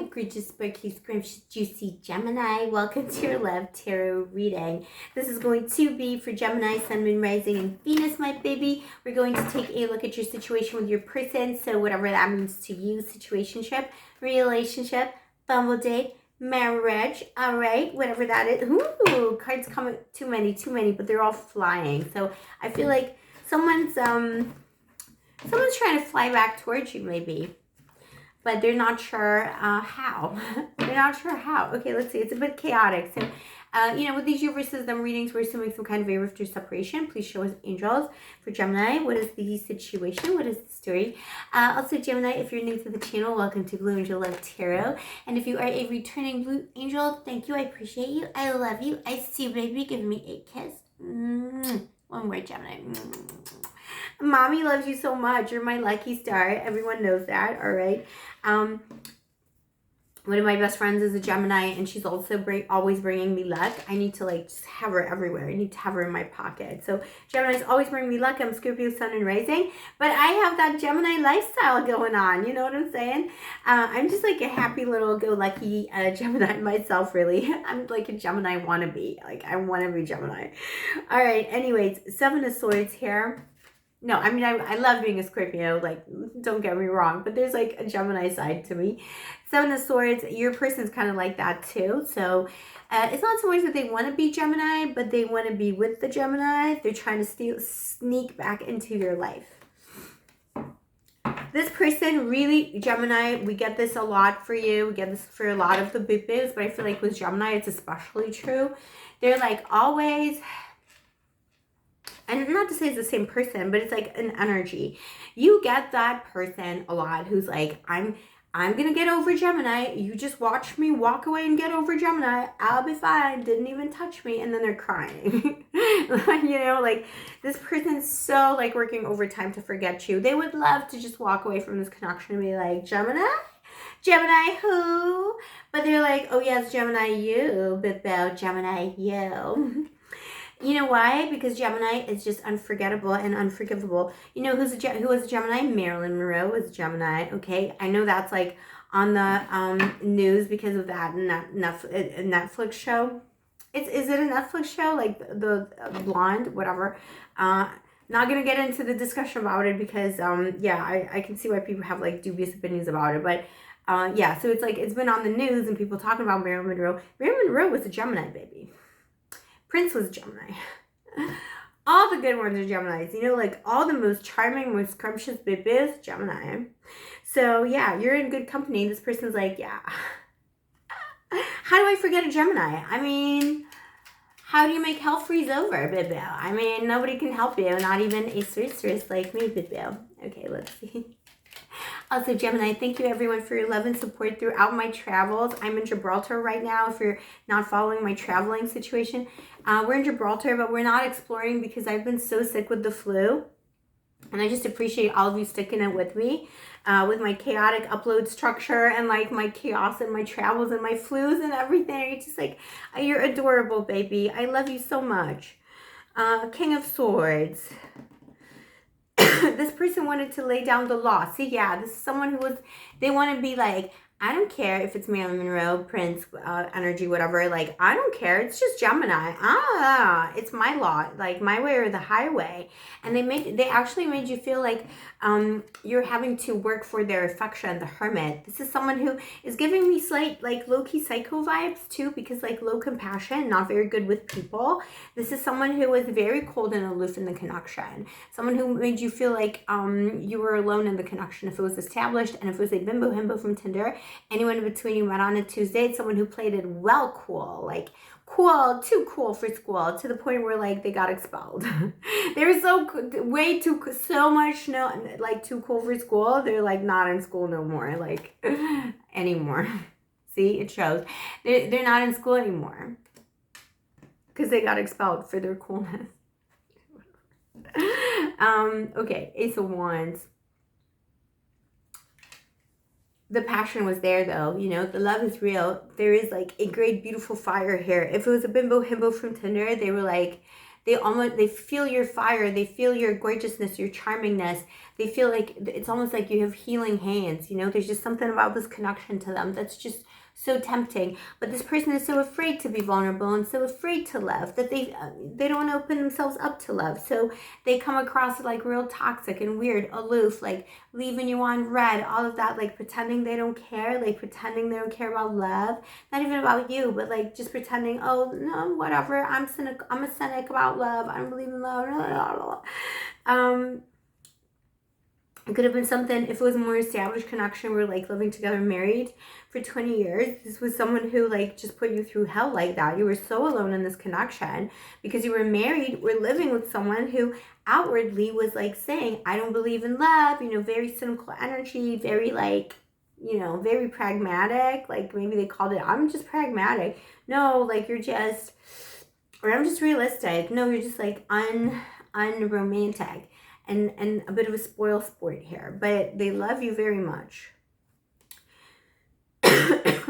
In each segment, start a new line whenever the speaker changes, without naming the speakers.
my gorgeous, sparkly, scrumptious, juicy Gemini. Welcome to your Love Tarot reading. This is going to be for Gemini, Sun, Moon, Rising, and Venus, my baby. We're going to take a look at your situation with your person. So whatever that means to you, situationship, relationship, bumble date, marriage, all right, whatever that is. Ooh, cards come too many, but they're all flying. So I feel like someone's trying to fly back towards you, maybe. But they're not sure how. They're not sure how. Okay, let's see. It's a bit chaotic. So, with these you versus them readings, we're assuming some kind of a rift or separation. Please show us, angels. For Gemini, what is the situation? What is the story? Also, Gemini, if you're new to the channel, welcome to Blue Angel Love Tarot. And if you are a returning Blue Angel, thank you. I appreciate you. I love you. I see you, baby. Give me a kiss. One more, Gemini. Mommy loves you so much. You're my lucky star. Everyone knows that. All right. One of my best friends is a Gemini, and she's also always bringing me luck. I need to just have her everywhere. I need to have her in my pocket. So Gemini's always bringing me luck. I'm Scorpio, Sun, and Rising, but I have that Gemini lifestyle going on. You know what I'm saying? I'm just like a happy little go-lucky Gemini myself, really. I'm like a Gemini wannabe. I want to be Gemini. All right. Anyways, Seven of Swords here. No, I mean, I love being a Scorpio, don't get me wrong, but there's a Gemini side to me. Seven of Swords, your person's kind of like that too. So it's not so much that they want to be Gemini, but they want to be with the Gemini. They're trying to sneak back into your life. This person, really, Gemini, we get this a lot for you. We get this for a lot of the boo-boos, but I feel like with Gemini, it's especially true. They're always... And not to say it's the same person, but it's an energy. You get that person a lot who's I'm going to get over Gemini. You just watch me walk away and get over Gemini. I'll be fine. Didn't even touch me. And then they're crying. This person's so working overtime to forget you. They would love to just walk away from this connection and be like, Gemini? Gemini who? But they're like, oh yes, Gemini you. But about Gemini you. You know why? Because Gemini is just unforgettable and unforgivable. You know who was a Gemini? Marilyn Monroe was a Gemini. Okay, I know that's on the news because of that Netflix show. Is it a Netflix show? The blonde, whatever. Not gonna get into the discussion about it because I can see why people have dubious opinions about it. But so it's been on the news and people talking about Marilyn Monroe. Marilyn Monroe was a Gemini, baby. Prince was Gemini. All the good ones are Geminis. All the most charming, most scrumptious babies, Gemini. So, yeah, you're in good company. This person's yeah. How do I forget a Gemini? I mean, how do you make hell freeze over, baby? I mean, nobody can help you. Not even a sorceress like me, baby. Okay, let's see. Also, Gemini, thank you everyone for your love and support throughout my travels. I'm in Gibraltar right now if you're not following my traveling situation. We're in Gibraltar, but we're not exploring because I've been so sick with the flu. And I just appreciate all of you sticking it with me with my chaotic upload structure and my chaos and my travels and my flus and everything. It's just you're adorable, baby. I love you so much. King of Swords. This person wanted to lay down the law. See, yeah, this is someone they want to be I don't care if it's Marilyn Monroe, Prince, energy, whatever. I don't care. It's just Gemini. It's my law, my way or the highway. And they actually made you feel you're having to work for their affection, the Hermit. This is someone who is giving me slight, low-key psycho vibes, too, because, low compassion, not very good with people. This is someone who was very cold and aloof in the connection. Someone who made you feel you were alone in the connection if it was established, and if it was a bimbo-himbo from Tinder. Anyone in between you met on a Tuesday, it's someone who played it well cool, cool, too cool for school, to the point where they got expelled. They're so much too cool for school. They're not in school no more, anymore. See, it shows. They're not in school anymore because they got expelled for their coolness. Okay, Ace of Wands. The passion was there though, the love is real. There is a great beautiful fire here. If it was a bimbo himbo from Tinder, they were they feel your fire, they feel your gorgeousness, your charmingness. they feel like it's almost like you have healing hands, you know, there's just something about this connection to them that's just so tempting. But this person is so afraid to be vulnerable and so afraid to love that they don't want to open themselves up to love. So they come across like real toxic and weird, aloof, like leaving you on red, all of that, like pretending they don't care, like pretending they don't care about love, not even about you, but like just pretending, oh no, whatever, I'm a cynic about love, I don't believe in love. It could have been something, if it was a more established connection, we're like living together, married for 20 years. This was someone who like just put you through hell like that. You were so alone in this connection because you were married, we're living with someone who outwardly was like saying, I don't believe in love, you know, very cynical energy, very like, you know, very pragmatic. Like maybe they called it, I'm just pragmatic. No, like you're just, or I'm just realistic. No, you're just like unromantic. And a bit of a spoil sport here, but they love you very much. If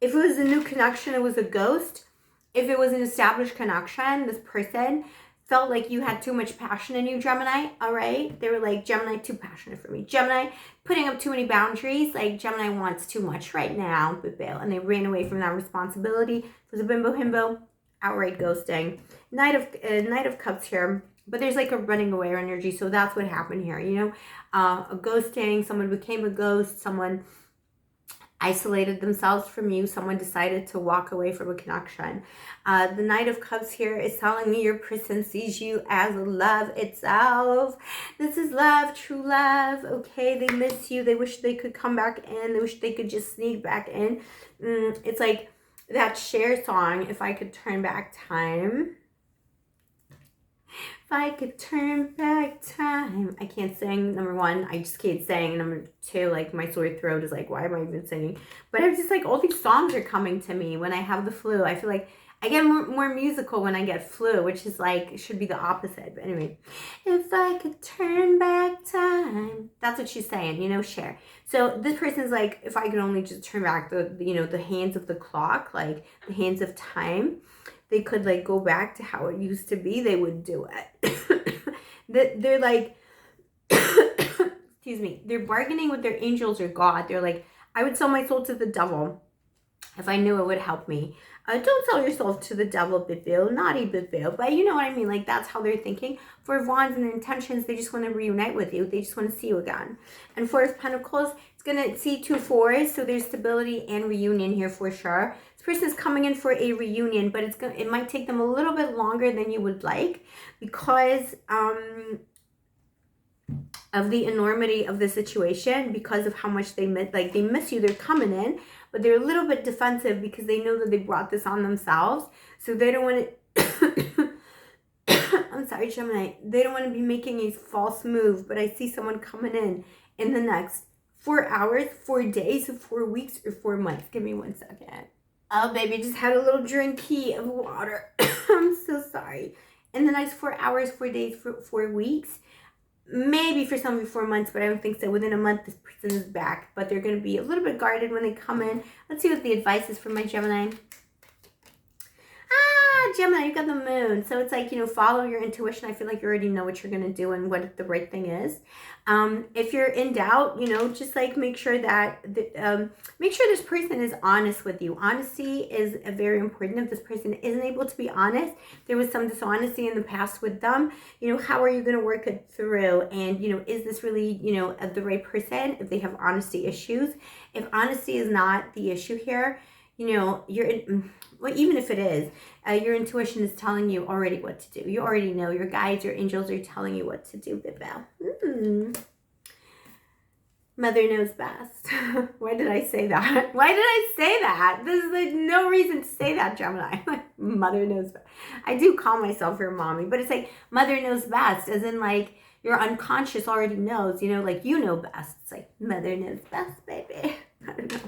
it was a new connection, it was a ghost. If it was an established connection, this person felt like you had too much passion in you, Gemini, all right? They were like, Gemini, too passionate for me. Gemini, putting up too many boundaries, like Gemini wants too much right now, and they ran away from that responsibility. It was a bimbo himbo, outright ghosting. Knight of Cups here. But there's like a running away energy, so that's what happened here, you know, a ghosting, someone became a ghost, someone isolated themselves from you, someone decided to walk away from a connection. The Knight of Cups here is telling me your person sees you as love itself. This is love, true love, okay? They miss you, they wish they could come back in, they wish they could just sneak back in. It's like that Cher song, If I Could Turn Back Time. If I could turn back time. I can't sing, number one. I just can't sing. Number two, like my sore throat is like, why am I even singing? But I'm just like, all these songs are coming to me when I have the flu. I feel like I get more musical when I get flu, which is like, should be the opposite. But anyway, if I could turn back time. That's what she's saying, you know, Cher. So this person's like, if I could only just turn back the you know, the hands of the clock, like the hands of time, they could like go back to how it used to be, they would do it. They're like, excuse me, they're bargaining with their angels or God. They're like, I would sell my soul to the devil if I knew it would help me. Don't sell yourself to the devil, Bitville, naughty Bitville, but you know what I mean, like that's how they're thinking. Four of Wands and their intentions, they just want to reunite with you. They just want to see you again. And Four of Pentacles, it's going to see 2 4s, so there's stability and reunion here for sure. This person is coming in for a reunion, but it might take them a little bit longer than you would like because of the enormity of the situation, because of how much they miss you. They're coming in, but they're a little bit defensive because they know that they brought this on themselves. So they don't want to, I'm sorry, Gemini, they don't want to be making a false move, but I see someone coming in the next 4 hours, 4 days, 4 weeks, or 4 months. Give me 1 second. Oh, baby, just had a little drinky of water. I'm so sorry. In the next 4 hours, 4 days, 4 weeks, maybe for some of you 4 months, but I don't think so. Within a month, this person is back, but they're going to be a little bit guarded when they come in. Let's see what the advice is for my Gemini. Gemini, you got the moon. So it's like, you know, follow your intuition. I feel like you already know what you're going to do and what the right thing is. If you're in doubt, you know, just like make sure that, make sure this person is honest with you. Honesty is very important. If this person isn't able to be honest, there was some dishonesty in the past with them, you know, how are you going to work it through? And, you know, is this really, you know, the right person if they have honesty issues? If honesty is not the issue here, you know, well, even if it is, your intuition is telling you already what to do. You already know. Your guides, your angels are telling you what to do, Bibel. Mother knows best. Why did I say that? Why did I say that? There's like no reason to say that, Gemini. Mother knows best. I do call myself your mommy, but it's like mother knows best, as in like your unconscious already knows, you know, like you know best. It's like mother knows best, baby. I don't know.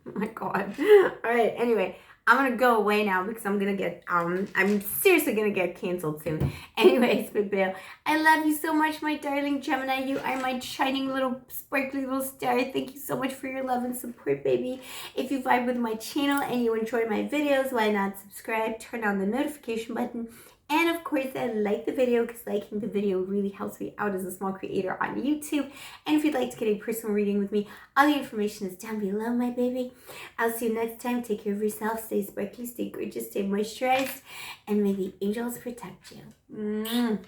Oh my God. All right. Anyway, I'm going to go away now because I'm going to get, I'm seriously going to get canceled soon. Anyways, Bill, I love you so much, my darling Gemini. You are my shining little, sparkly little star. Thank you so much for your love and support, baby. If you vibe with my channel and you enjoy my videos, why not subscribe, turn on the notification button, And of course, like the video, because liking the video really helps me out as a small creator on YouTube. And if you'd like to get a personal reading with me, all the information is down below, my baby. I'll see you next time. Take care of yourself. Stay sparkly, stay gorgeous, stay moisturized, and may the angels protect you.